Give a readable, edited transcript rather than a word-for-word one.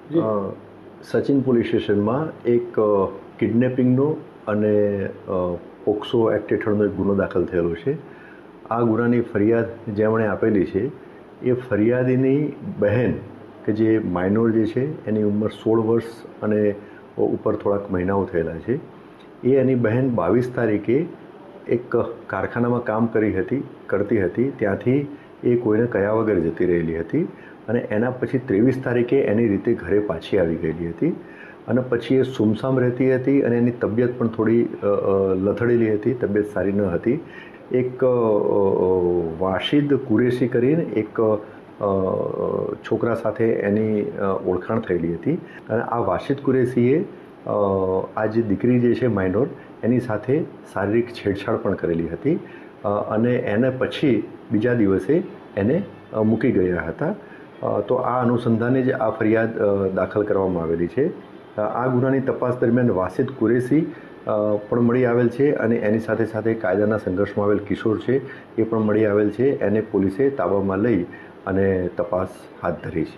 Sachin police સ્ટેશનમાં એક કિડનેપિંગનો અને પોક્સો એક્ટ હેઠળનો એક ગુનો દાખલ થયેલો છે. આ ગુનાની ફરિયાદ જેમણે આપેલી છે એ ફરિયાદીની બહેન કે જે માઇનોર જે છે એની ઉંમર 16 વર્ષ અને ઉપર થોડાક મહિનાઓ થયેલા છે. એ એની બહેન 22 તારીખે એક કારખાનામાં કામ કરતી હતી. ત્યાંથી એ કોઈને કયા વગર જતી રહેલી હતી અને એના પછી 23 તારીખે એની રીતે ઘરે પાછી આવી ગયેલી હતી અને પછી એ સુમસામ રહેતી હતી અને એની તબિયત પણ થોડી લથડેલી હતી, તબિયત સારી ન હતી. એક વાશિદ કુરેશી કરીને એક છોકરા સાથે એની ઓળખાણ થયેલી હતી અને આ વાશિદ કુરેશીએ આ જે દીકરી જે છે માઇનોર એની સાથે શારીરિક છેડછાડ પણ કરેલી હતી અને એને પછી બીજા દિવસે એને મૂકી ગયા હતા. તો આ અનુસંધાને જ આ ફરિયાદ દાખલ કરવામાં આવેલી છે. આ ગુનાની તપાસ દરમિયાન વાશિદ કુરેશી પણ મળી આવેલ છે અને એની સાથે સાથે કાયદાના સંઘર્ષમાં આવેલ કિશોર છે એ પણ મળી આવેલ છે. એને પોલીસે તાબામાં લઈ અને તપાસ હાથ ધરી છે.